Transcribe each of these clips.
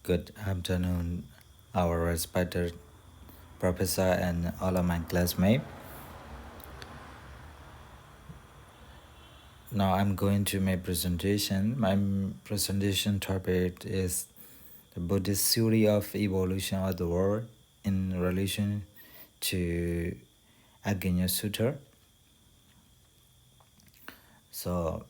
Good afternoon, our respected professor and all of my classmates. Now I'm going to my presentation. My presentation topic is the Buddhist theory of evolution of the world in relation to Aggañña Sutta. So,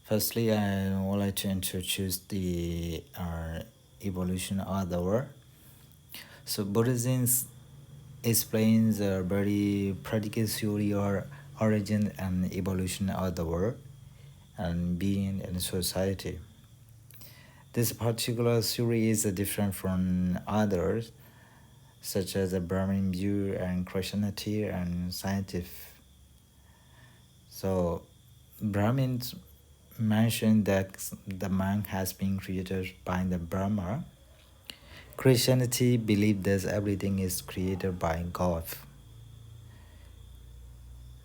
firstly, I would like to introduce the evolution of the world. So, Buddhism explains a very practical theory or origin and evolution of the world and being in society. This particular theory is different from others, such as the Brahmin view and Christianity and scientific. So, Brahmins mention that the man has been created by the Brahma. Christianity believes that everything is created by God.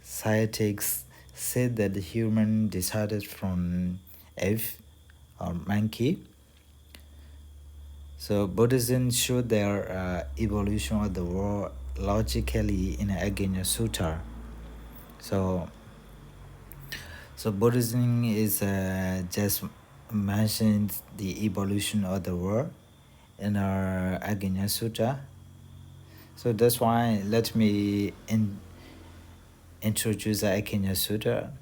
Scientists said that the human descended from ape or monkey. So Buddhism showed their evolution of the world logically in Aggañña Sutta. So Buddhism is just mentioned the evolution of the world in our Aggañña Sutta. So that's why let me introduce the Aggañña Sutta.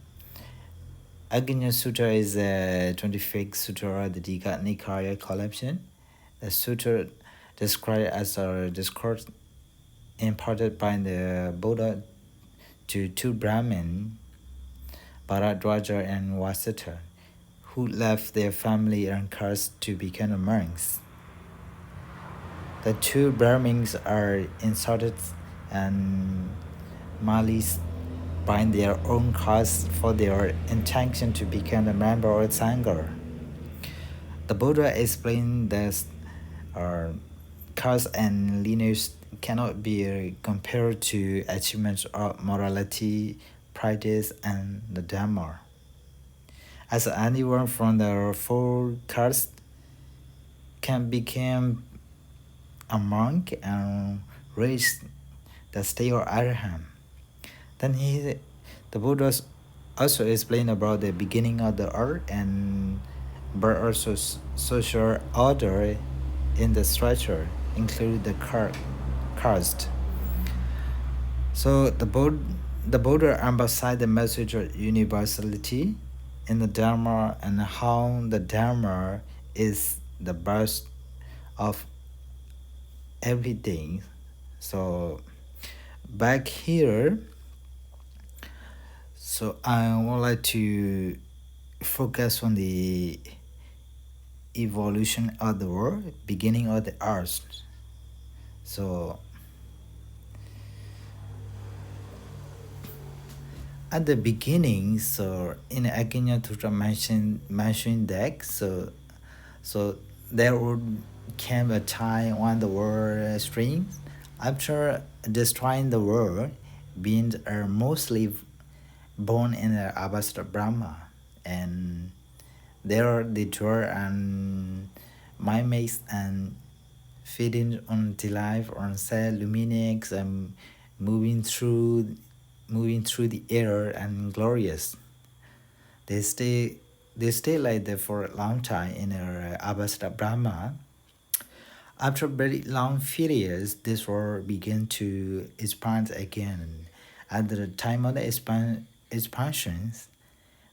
Aggañña Sutta is a 25th Sutta of the Digha Nikaya collection. The Sutta described as a discourse imparted by the Buddha to two brahmins, Bharadvaja and Vasettha, who left their family and caste to become monks. The two brahmins are insulted and maligned by their own caste for their intention to become a member of Sangha. The Buddha explained that caste and lineage cannot be compared to achievements of morality, practice, and the Dhamma. As anyone from the four castes can become a monk and reach the state of Arahant. Then the Buddha also explained about the beginning of the earth and but also social order in the structure, including the caste. So the Buddha emphasized the message of universality in the Dhamma and how the Dhamma is the birth of everything. So back here, so I would like to focus on the evolution of the world, beginning of the earth. So at the beginning, so in Aggañña Sutta mentioned that so there would came a time when the world streams after destroying the world, beings are mostly born in the Abhasta Brahma, and there they dwell and mimics and feeding on the life on cell luminix and moving through the air and glorious. They stay like that for a long time in our Abhasta Brahma. After very long periods, this world began to expand again. At the time of the expansions,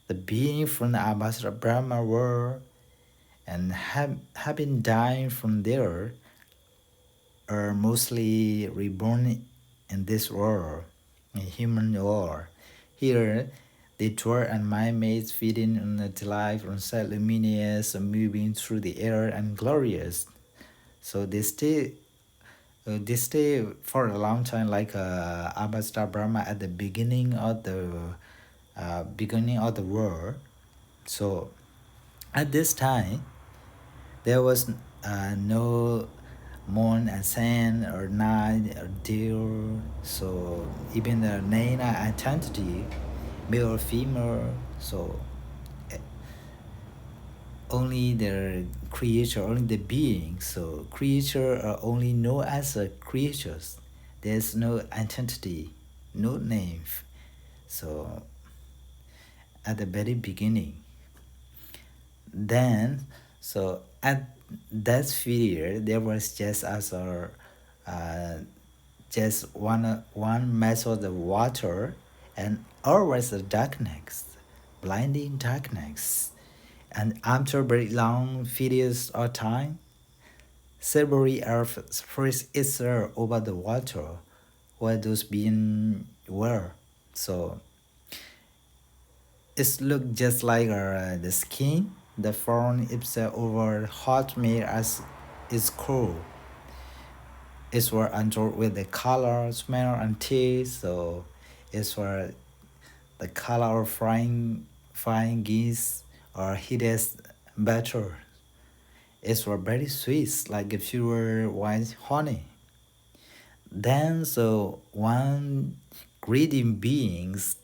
the being from the Abhasta Brahma world and having died from there are mostly reborn in this world, in human world. Here, they dwell and mimates feeding on the life on set luminous, moving through the air and glorious. So they stay for a long time like Abhasta Brahma at the beginning of the world. So at this time, there was no moon and sun or night or day. So even the name identity, male or female. So only the creature, only the being. So creature are only known as creatures. There's no identity, no name. So at the very beginning, then so at that period there was just as a just one method of water, and always the darkness, blinding darkness. And after very long periods of time, silvery earth spreads itself over the water where those beings were. So it looked just like the skin, the form itself over hot meat as is cool. It's were enjoyed with the color, smell, and taste. So it's were the color of frying geese or heated butter. It's were very sweet, like a pure white honey. Then so one greedy beings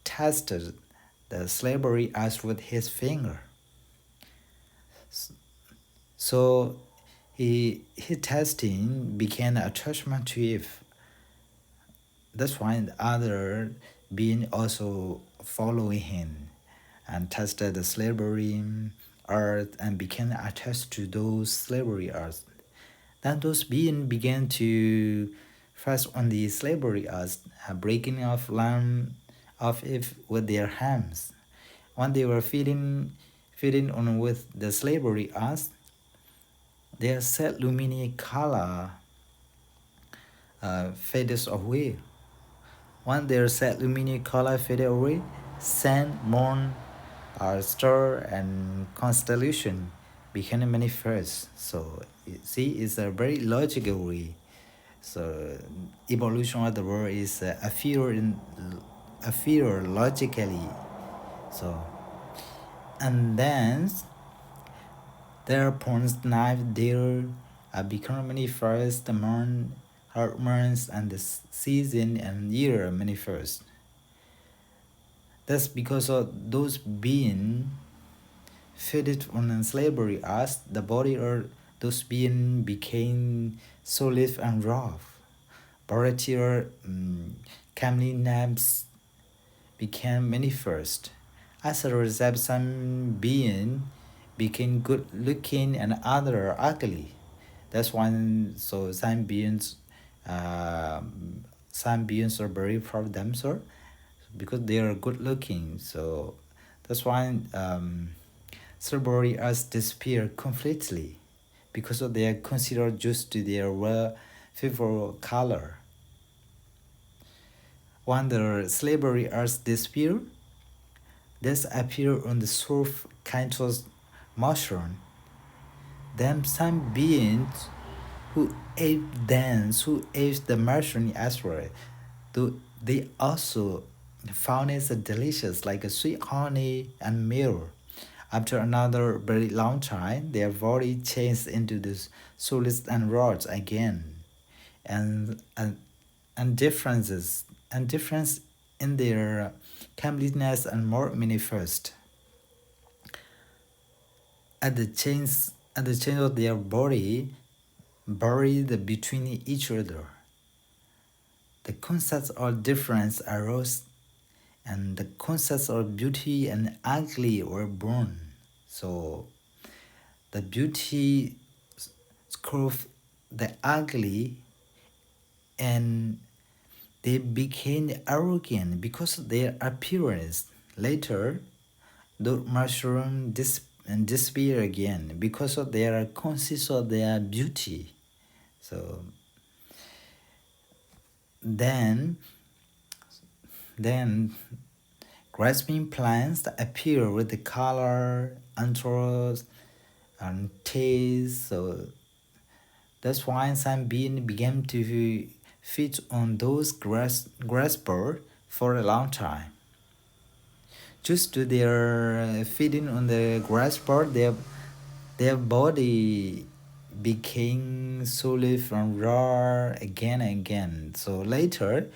tested the slavery as with his finger. So his testing became an attachment to it. That's why the other being also following him and tested the slavery earth and became attached to those slavery earth. Then those beings began to fast on the slavery earth, breaking off land of it with their hands. When they were feeding on with the slavery earth, their set luminous color fades away. When their set luminous color faded away, sun, moon, star, and constellation became manifest. So you see, it's a very logical way. So evolution of the world is a fear logically. So and then thereupon knife there become manifest the moon, heart months, and the season and year manifest. That's because of those beings fitted on slavery as the body or those beings became solid and rough. Variety or camely names became manifest. As a result, some being became good looking and other ugly. That's why so some beings are very proud of themselves because they are good looking. So that's why silvery earths disappear completely because of they are considered just to their well favorable color. When the slavery earths disappear, this appear on the surf kind of mushroom. Then some beings who ate the mushroom as well, they also found it delicious like a sweet honey and milk. After another very long time, their body changed into this solids and rods again, and and difference in their completeness and more manifest. At the change of their body buried between each other. The concepts of difference arose, and the concepts of beauty and ugly were born. So the beauty screwed the ugly, and they became arrogant because of their appearance. Later, the mushroom disappear again because of their conscious of their beauty. So then grasping plants that appear with the color, anthros, and taste. So that's why some beings began to feed on those grasper for a long time. Just to their feeding on the grasper, their body became solid and raw again and again. So later,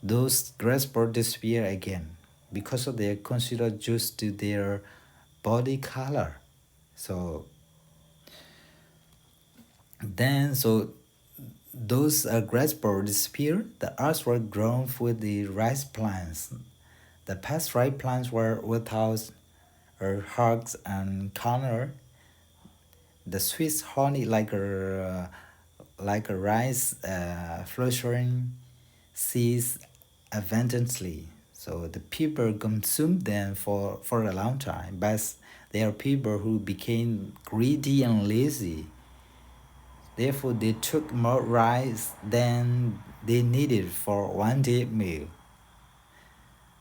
those grasper disappear again because of they are considered just to their body color. So then, so those grassbirds disappeared. The earth was grown with the rice plants. The past rice plants were without hugs and corner. The Swiss honey like a rice flourishing seeds abundantly. So the people consumed them for a long time, but there are people who became greedy and lazy. Therefore, they took more rice than they needed for one day meal.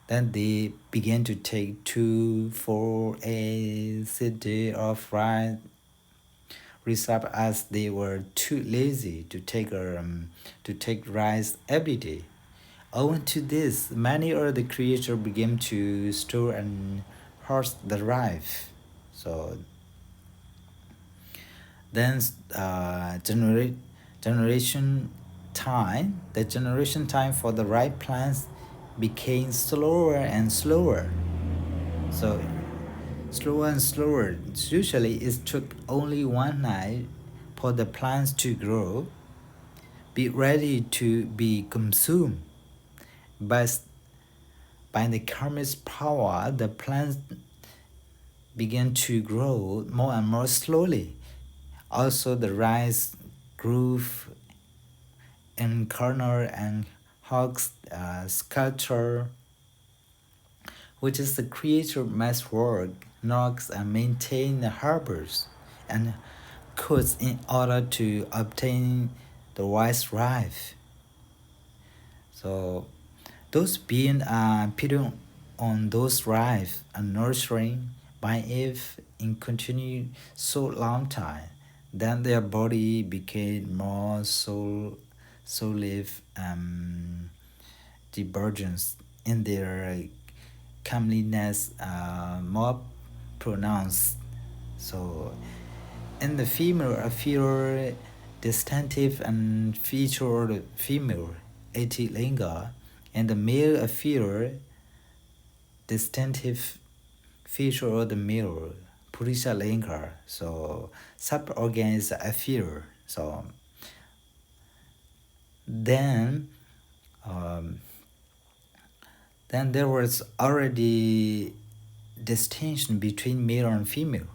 Then they began to take 2, 4, 8 day of rice reserve as they were too lazy to take rice every day. Owing to this, many other creatures began to store and hoard the rice. So then generation the generation time for the ripe plants became slower and slower. So slower and slower. Usually it took only one night for the plants to grow, be ready to be consumed. But by the karmic power, the plants began to grow more and more slowly. Also, the rice grew in corner and hogs sculpture, which is the creature must work, knocks and maintain the harbors and coats in order to obtain the wise rice. So those beings are feeding on those rice and nurturing by if in continue so long time, then their body became more live divergence in their comeliness more pronounced. So in the female, a fewer distinctive and featured female, etilinga, and the male, a fewer distinctive feature of the male, purisa linga. So sub-organ is a fewer. So then then there was already distinction between male and female.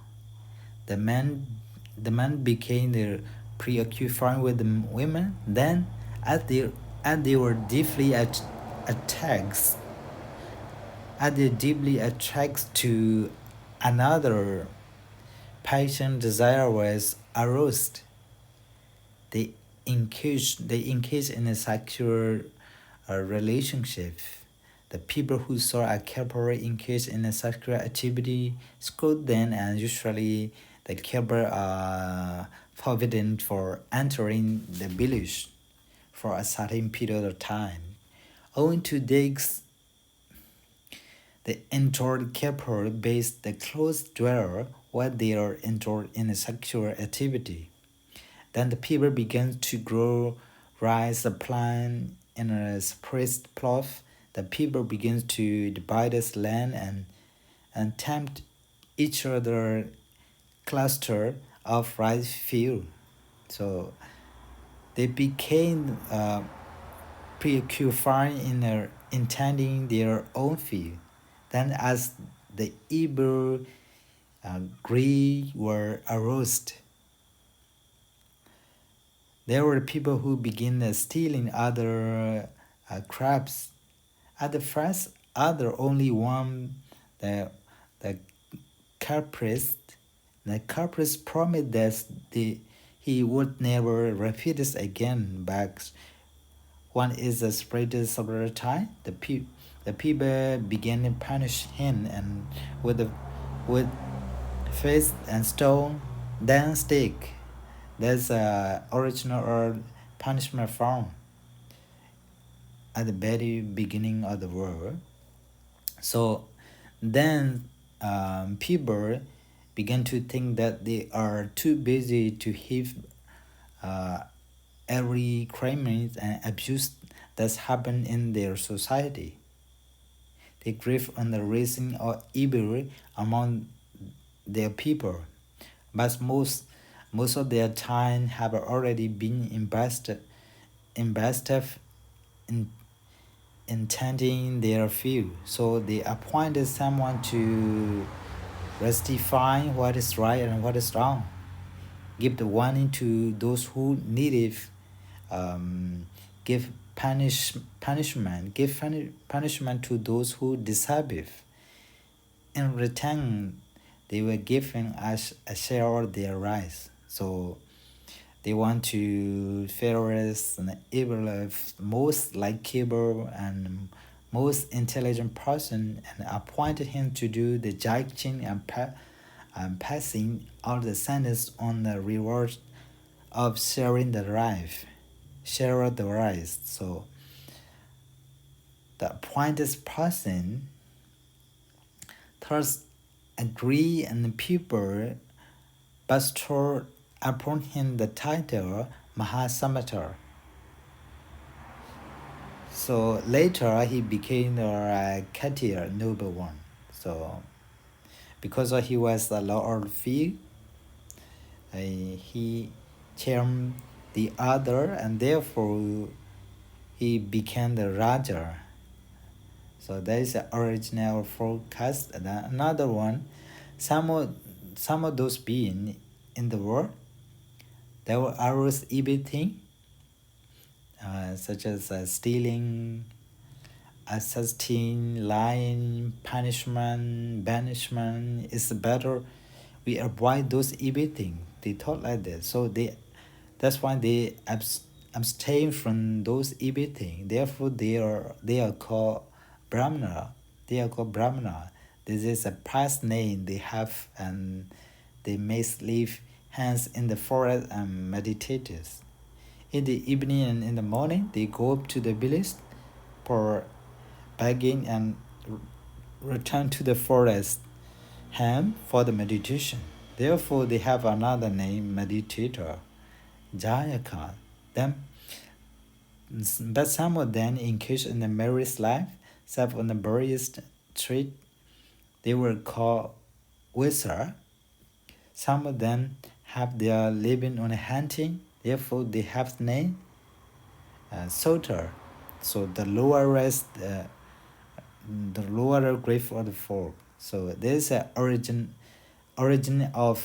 The man became preoccupied with the women. Then, as they were deeply attached, as they deeply attracted to another, passion desire was aroused. They engaged in a sexual relationship. The people who saw a couple engaged in a sexual activity scold them, and usually the couple are forbidden for entering the village for a certain period of time. Owing to this, the entered couple based the closed dweller while they are entered in a sexual activity. Then the people began to grow rice, a plant in a separate plot. The people begin to divide this land and tempt each other cluster of rice field. So they became preoccupied in intending their own field. Then as the evil greed were aroused, there were people who began stealing other crops. At the first, other only one the culprit. The culprit promised that he would never repeat this again. But one is a spread several times. The people began to punish him and with fist and stone, then stick. That's original or punishment form at the very beginning of the world. So then people began to think that they are too busy to heave every crime and abuse that's happened in their society. They grieve on the raising of evil among their people. but most of their time have already been invested in intending their field. So they appointed someone to rectify what is right and what is wrong, give the warning to those who need it, give punishment, punishment to those who deserve it. In return, they were given as a share of their rights. So they want to favorize the evil of most likable and most intelligent person and appointed him to do the judging and passing all the sentence on the reward of sharing the life, share the rights. So the appointed person thus agree and the people bestowed upon him the title Mahasamatha. So later he became a courtier, noble one. So because he was the Lord of Field, he charmed the other and therefore he became the Raja. So that is the original forecast. And another one, some of those beings in the world, they were always evil such as stealing, assisting, lying, punishment, banishment. It's better we avoid those evil things. They thought like that. So that's why they abstain from those evil things. Therefore, they are called Brahmana. They are called Brahmana. This is a past name they have, and they may live hence in the forest and meditators. In the evening and in the morning, they go up to the village for begging and return to the forest home for the meditation. Therefore, they have another name, meditator, Jayaka. But some of them engage in the marriage life, serve on the various trade. They were called wizards. Some of them have their living on hunting. Therefore, they have the name Sutta. So the lower rest, the lower grade of the folk. So there is an origin of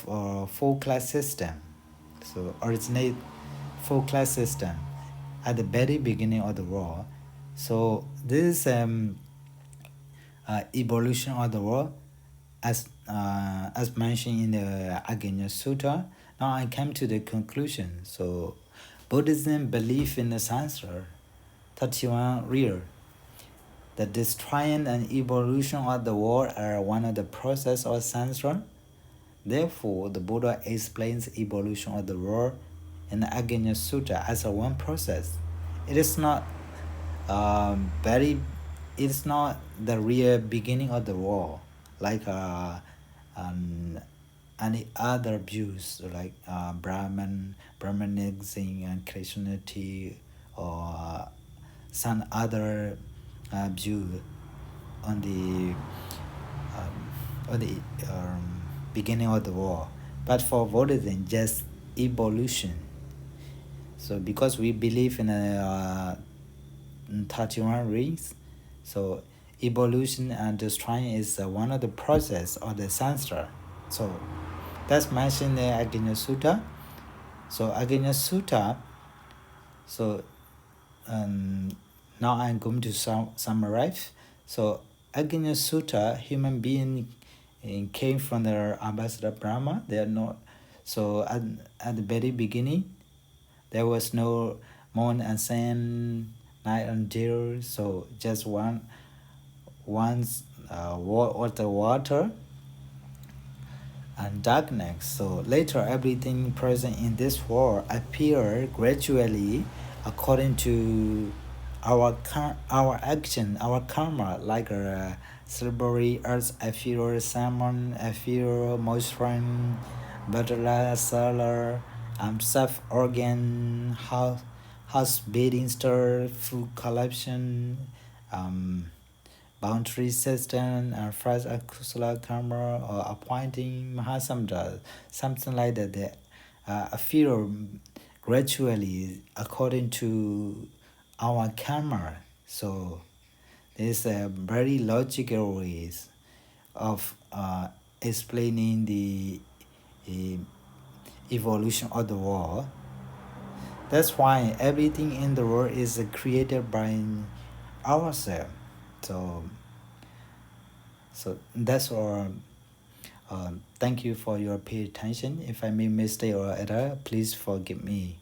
four-class system. So originate four-class system at the very beginning of the world. So this evolution of the world, as mentioned in the Aggañña Sutta. Now I come to the conclusion. So Buddhism belief in the Sanskrit 31 real. The destroying and evolution of the world are one of the process of Sanskrit. Therefore, the Buddha explains evolution of the world in the Aggañña Sutta as a one process. It is not it's not the real beginning of the world, like any other views like Brahmanism and Christianity or some other view on the beginning of the world. But for Buddhism, just evolution. So because we believe in 31 rings, so evolution and destroying is one of the process of the Sanskrit. So that's mentioned in Aggañña Sutta. So Aggañña Sutta, so now I'm going to summarize. So Aggañña Sutta, human being came from the ambassador Brahma. They are not. So at the very beginning, there was no moon and sun, night and day. So just water and darkness. So later, everything present in this world appear gradually according to our action, our karma, like silvery earth appear, salmon appear, moisture, butterfly, solar, self organ, house beating star, food collection, boundary system, first akusala karma, or appointing Mahasamudra, something like that. They feel gradually according to our karma. So there's a very logical ways of explaining the uh, evolution of the world. That's why everything in the world is created by ourselves. So, so that's all. Thank you for your pay attention. If I made mistake or error, please forgive me.